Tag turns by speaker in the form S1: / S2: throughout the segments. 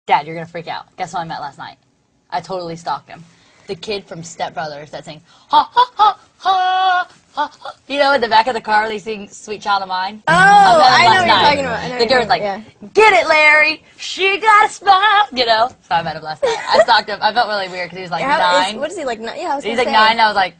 S1: Dad, you're gonna freak out. Guess who I met last night? I totally stalked him. The kid from Step Brothers that sings ha ha ha ha ha ha. You know, in the back of the car they sing "Sweet Child of Mine."
S2: Oh, I know what you're talking about.
S1: The girl was like, "Get it, Larry. She got a smile." You know. So I met him last night. I stalked him. I felt really weird because he was like 9.
S2: What is he like? Yeah, I was
S1: He's
S2: gonna
S1: like
S2: say.
S1: 9. And I was like.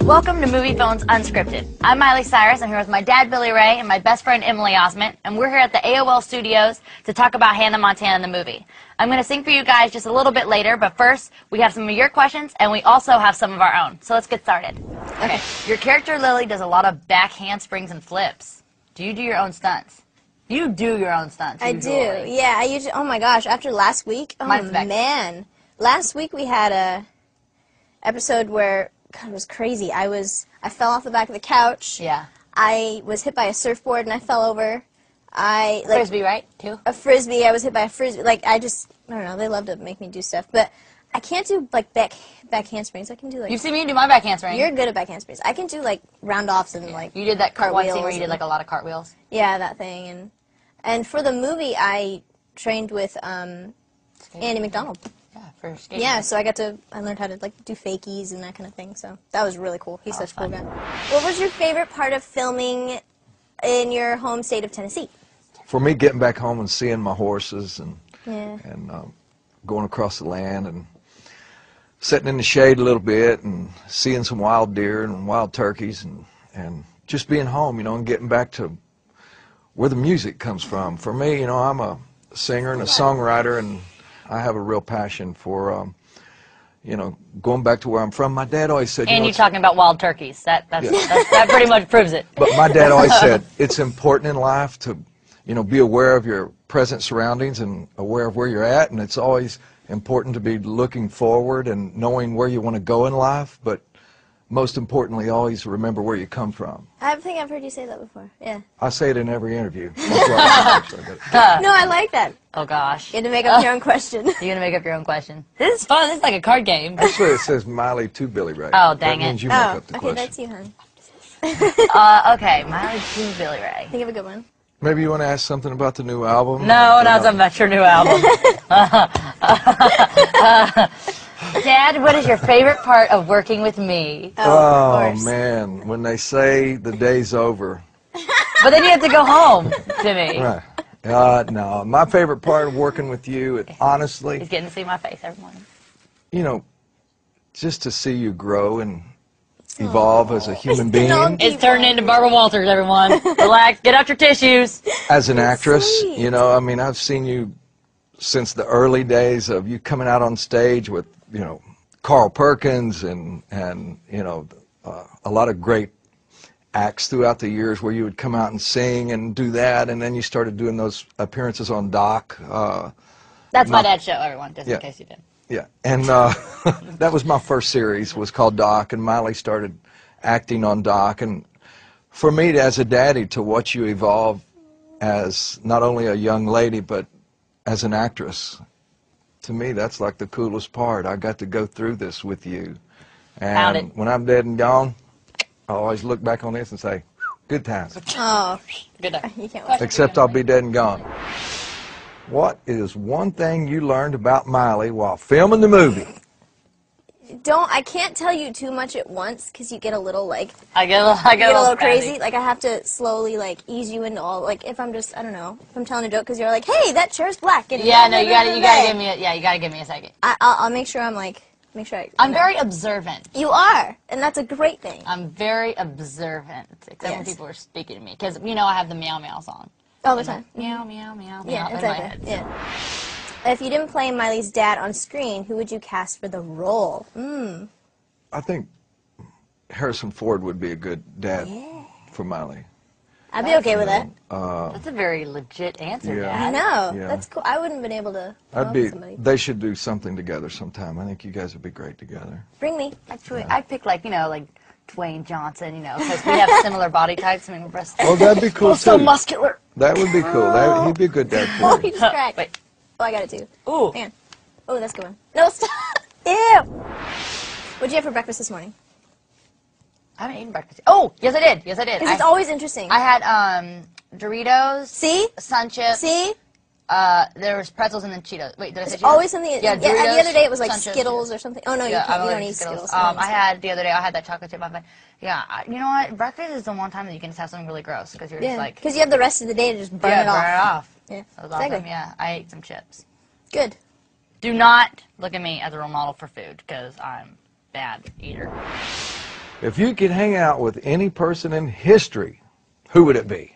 S1: Welcome to Movie Phones Unscripted. I'm Miley Cyrus. I'm here with my dad, Billy Ray, and my best friend, Emily Osment, and we're here at the AOL studios to talk about Hannah Montana, the movie. I'm going to sing for you guys just a little bit later, but first, we have some of your questions, and we also have some of our own. So let's get started. Okay. Your character, Lily, does a lot of back handsprings and flips. Do you do your own stunts? You do your own stunts.
S2: I do. Yeah, I usually, oh my gosh, after last week, oh man. Last week we had a episode where, God, it was crazy. I fell off the back of the couch.
S1: Yeah.
S2: I was hit by a surfboard and I fell over.
S1: Frisbee, right? Too?
S2: A frisbee. I was hit by a frisbee. Like, I don't know. They love to make me do stuff. But I can't do, like, back handsprings. I can do, like...
S1: You've seen me do my back handspring.
S2: You're good at back handsprings. I can do, like, round-offs and, like,
S1: you did that
S2: cartwheels.
S1: One scene where you did, like, a lot of cartwheels?
S2: Yeah, that thing. And for the movie, I trained with Andy McDonald. Yeah, so I learned how to, like, do fakies and that kind of thing, so that was really cool. He's such a cool guy. What was your favorite part of filming in your home state of Tennessee?
S3: For me, getting back home and seeing my horses and going across the land and sitting in the shade a little bit and seeing some wild deer and wild turkeys and just being home, you know, and getting back to where the music comes from. For me, you know, I'm a singer and a songwriter, and I have a real passion for, you know, going back to where I'm from. My dad always said...
S1: And you're talking about wild turkeys. That pretty much proves it.
S3: But my dad always said it's important in life to, you know, be aware of your present surroundings and aware of where you're at. And it's always important to be looking forward and knowing where you want to go in life. But most importantly, always remember where you come from.
S2: I think I've heard you say that before. Yeah.
S3: I say it in every interview.
S2: No, I like that.
S1: Oh, gosh.
S2: You had to make up your own question.
S1: You're going to make up your own question. This is fun. This is like a card game.
S3: Actually, it says Miley to Billy Ray.
S1: Oh, dang
S3: that means
S1: it.
S3: you make up the
S2: okay,
S3: question.
S2: that's you, hon.
S1: Okay, Miley to Billy Ray.
S2: Think of a good one.
S3: Maybe you want to ask something about the new album?
S1: No, not something about your new album. Dad, what is your favorite part of working with me?
S3: Oh man, when they say the day's over.
S1: But then you have to go home to me.
S3: Right. No, my favorite part of working with you, honestly...
S1: He's getting to see my face every morning.
S3: You know, just to see you grow and evolve as a human being.
S1: It's turning into Barbara Walters, everyone. Relax, get out your tissues.
S3: As an actress, you know, I mean, I've seen you since the early days of you coming out on stage with, you know, Carl Perkins and you know, a lot of great acts throughout the years where you would come out and sing and do that, and then you started doing those appearances on Doc.
S1: That's my dad's show, everyone, just in case you didn't.
S3: Yeah, and that was my first series, was called Doc, and Miley started acting on Doc. And for me, as a daddy, to watch you evolve as not only a young lady, but as an actress, to me, that's like the coolest part. I got to go through this with you. And when I'm dead and gone, I always look back on this and say, good times.
S2: Oh,
S1: good night.
S3: Except I'll be dead and gone. What is one thing you learned about Miley while filming the movie?
S2: I can't tell you too much at once because you get a little, like...
S1: I get a little
S2: crazy. Like, I have to slowly, like, ease you into all... Like, if I'm just, I don't know, if I'm telling a joke because you're like, hey, that chair's black. And
S1: yeah, no, you gotta give me you gotta give me a second.
S2: I'll make sure I'm, like...
S1: I'm very observant.
S2: You are, and that's a great thing.
S1: I'm very observant, except when people are speaking to me. Because, you know, I have the meow meow song.
S2: All the time.
S1: Meow, meow, meow,
S2: yeah,
S1: meow
S2: it's
S1: in
S2: like
S1: my head.
S2: Yeah. If you didn't play Miley's dad on screen, who would you cast for the role?
S3: I think Harrison Ford would be a good dad for Miley.
S2: I'd be okay with that.
S1: That's a very legit answer, Dad.
S2: I know. Yeah. That's cool. I wouldn't have been able to come up with somebody.
S3: They should do something together sometime. I think you guys would be great together.
S2: Bring me.
S1: Actually, I'd pick, like, you know, like Dwayne Johnson, you know, because we have similar body types. I mean, we're both
S3: oh, that'd be cool, too.
S1: So muscular.
S3: That would be cool. He'd be a good dad for you.
S2: He just cracked.
S1: Wait.
S2: Oh, I got it too.
S1: Ooh.
S2: Hang on. Oh, that's a good one. No, stop. Ew. What'd you have for breakfast this morning?
S1: I haven't eaten breakfast. Oh, yes I did. Yes I did.
S2: Because it's always interesting.
S1: I had Doritos.
S2: See?
S1: Sun chips.
S2: See?
S1: There was pretzels and then Cheetos. Wait, did I say
S2: It's
S1: Cheetos?
S2: always something.
S1: Yeah,
S2: Doritos,
S1: Doritos,
S2: the other day it was like
S1: Sun chips,
S2: Skittles or something. Oh no,
S1: yeah,
S2: you don't eat Skittles.
S1: I had the other day. I had that chocolate chip muffin. Yeah, you know what? Breakfast is the one time that you can just have something really gross because you're just like.
S2: Because you have the rest of the day to just burn it off.
S1: Burn it off.
S2: Yeah,
S1: That was awesome.
S2: exactly.
S1: Yeah, I ate some chips.
S2: Good.
S1: Do not look at me as a role model for food because I'm a bad eater.
S3: If you could hang out with any person in history, who would it be?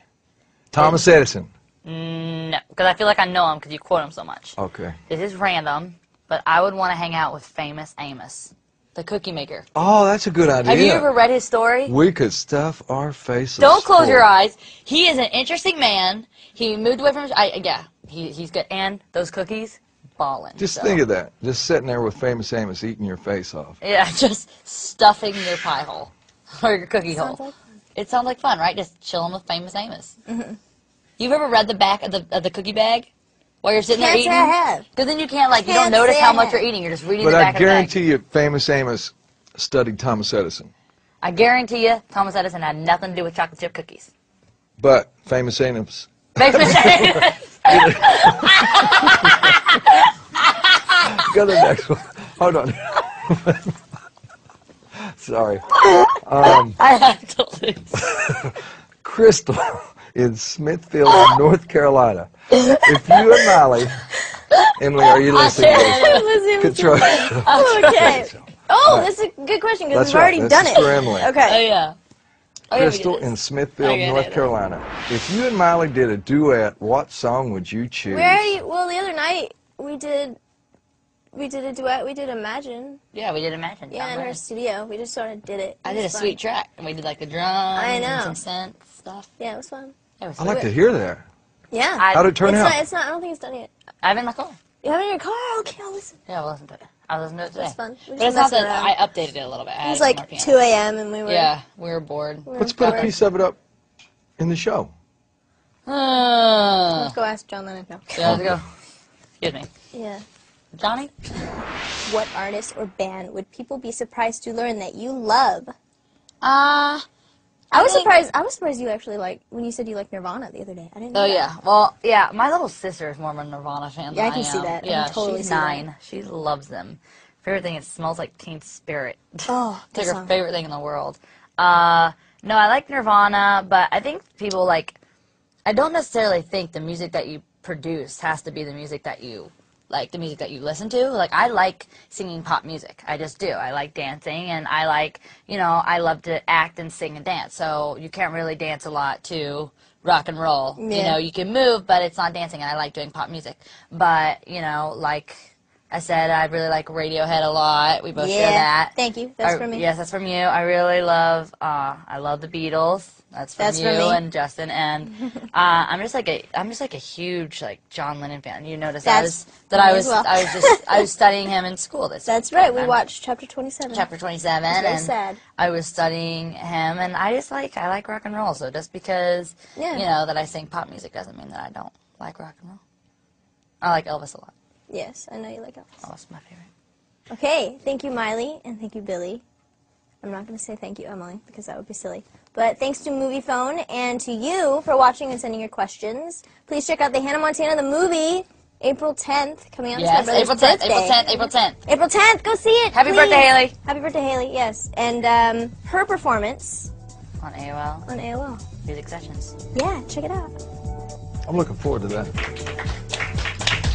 S3: Thomas Edison.
S1: No, because I feel like I know him because you quote him so much.
S3: Okay.
S1: This is random, but I would want to hang out with famous Amos, the cookie maker.
S3: Oh, that's a good idea.
S1: Have you ever read his story?
S3: We could stuff our faces.
S1: Don't close your
S3: full.
S1: eyes. He is an interesting man. He moved away from his... yeah, he's good. And those cookies, ballin'.
S3: Just
S1: so.
S3: think of that. Just sitting there with famous Amos eating your face off.
S1: Yeah, just stuffing your pie hole. Or your cookie hole.
S2: Sounds like
S1: It sounds like fun, right? Just chilling with famous Amos. Mm-hmm. You've ever read the back of the cookie bag? While you're sitting there eating?
S2: Can't say I have.
S1: Because then you can't, like, you
S2: Can't
S1: don't notice
S2: say
S1: how
S2: I
S1: much
S2: have.
S1: you're eating. You're just reading
S3: But
S1: the
S3: I
S1: back of the bag.
S3: guarantee you, famous Amos studied Thomas Edison.
S1: I guarantee you, Thomas Edison had nothing to do with chocolate chip cookies.
S3: But famous Amos.
S1: Famous Amos.
S3: Go to the next one. Hold on. Sorry.
S1: I have to lose.
S3: Crystal in Smithfield, North Carolina. If you and Miley, Emily, are you listening to this? Control.
S2: Okay. Oh, that's a good question because
S3: That's
S2: we've already
S3: right.
S2: done
S3: That's
S2: it.
S3: for Emily.
S1: Oh,
S2: Okay.
S1: yeah. Oh, yeah, we
S3: Crystal
S1: did this.
S3: in Smithfield,
S1: Okay,
S3: North
S1: yeah.
S3: Carolina. If you and Miley did a duet, what song would you choose?
S2: We already. Well, the other night we did a duet. We did Imagine.
S1: Yeah, we did Imagine.
S2: Yeah, in her studio. We just sort of did it.
S1: I
S2: It
S1: did a
S2: was fun.
S1: sweet track. And we did, like, the drums
S2: I know.
S1: and some synth stuff.
S2: Yeah, it was fun.
S1: It was
S3: I'd like
S1: sweet.
S3: to hear that.
S2: Yeah.
S3: How'd it turn out?
S2: It's not. I don't think it's done yet.
S1: I have it in my car.
S2: You have it in your car? Okay, I'll listen.
S1: Yeah, I'll listen to it. I'll listen to it today.
S2: It was fun. We
S1: But
S2: just
S1: it's not
S2: messed
S1: that
S2: around.
S1: I updated it a little bit.
S2: It was like 2 a.m. and we were.
S1: Yeah, we were bored.
S3: Let's put a piece of it up in the show.
S2: Let's go ask John Lennon now.
S1: Yeah, let's go. Excuse me.
S2: Yeah.
S1: Johnny?
S2: What artist or band would people be surprised to learn that you love?
S1: I
S2: was
S1: think-
S2: surprised. I was surprised you actually like when you said you like Nirvana the other day. I didn't know
S1: Oh,
S2: that.
S1: yeah. Well, yeah, my little sister is more of a Nirvana fan
S2: Yeah,
S1: than
S2: I can see
S1: am.
S2: that. I can
S1: Yeah,
S2: totally
S1: she's
S2: see that.
S1: 9. She loves them. Favorite thing, it smells like Teen Spirit.
S2: Oh,
S1: It's like
S2: good
S1: her
S2: song.
S1: favorite thing in the world. No, I like Nirvana, but I think people like... I don't necessarily think the music that you produce has to be the music that you... Like, the music that you listen to. Like, I like singing pop music. I just do. I like dancing, and I like, you know, I love to act and sing and dance. So you can't really dance a lot to rock and roll. You
S2: Yeah.
S1: know, you can move, but it's not dancing, and I like doing pop music. But, you know, like I said, I really like Radiohead a lot. We both share that.
S2: Thank you. That's for me.
S1: Yes, that's from you. I really love, I love the Beatles. That's from you
S2: from me.
S1: and Justin. And I'm just like a huge like John Lennon fan. You notice I
S2: That's
S1: was
S2: me as well.
S1: I was studying him in school this
S2: That's
S1: week.
S2: right. We
S1: I'm
S2: watched chapter 27.
S1: chapter 27,
S2: It's very
S1: and
S2: sad.
S1: I was studying him, and I like rock and roll. So just because
S2: Yeah.
S1: you know that I sing pop music doesn't mean that I don't like rock and roll. I like Elvis a lot.
S2: Yes, I know you like Elvis.
S1: Elvis is my favorite.
S2: Okay, thank you, Miley, and thank you, Billy. I'm not going to say thank you, Emily, because that would be silly. But thanks to Movie Phone and to you for watching and sending your questions. Please check out the Hannah Montana the movie, April 10th, coming out.
S1: Yes,
S2: It's my
S1: April
S2: brother's
S1: 10th, April
S2: birthday.
S1: 10th, April 10th.
S2: April 10th, go see it.
S1: Happy
S2: please.
S1: birthday, Haley.
S2: Happy birthday, Haley. Yes, and her performance
S1: On AOL
S2: on AOL.
S1: Music Sessions.
S2: Yeah, check it out.
S3: I'm looking forward to that.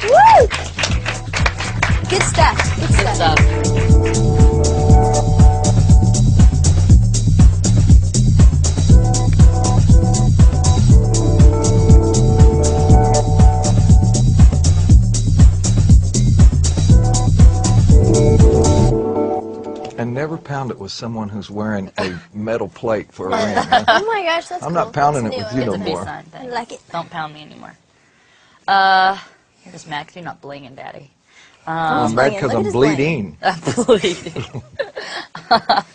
S2: Woo! Good stuff. Good
S1: Good
S2: stuff.
S1: stuff.
S3: And never pound it with someone who's wearing a metal plate for a ring. Huh?
S2: Oh my gosh, that's
S3: I'm
S2: cool.
S3: not pounding
S2: That's
S3: it
S2: a
S3: with
S2: new
S3: you
S2: one.
S3: no
S1: It's a peace
S3: more.
S1: sign thing.
S2: I like it.
S1: Don't pound me anymore. You're just mad 'cause you're not blinging, Daddy.
S3: I'm
S2: He's
S3: mad
S2: blinging.
S3: because
S2: Look at
S3: I'm
S2: his bling.
S3: bleeding.
S1: I'm bleeding.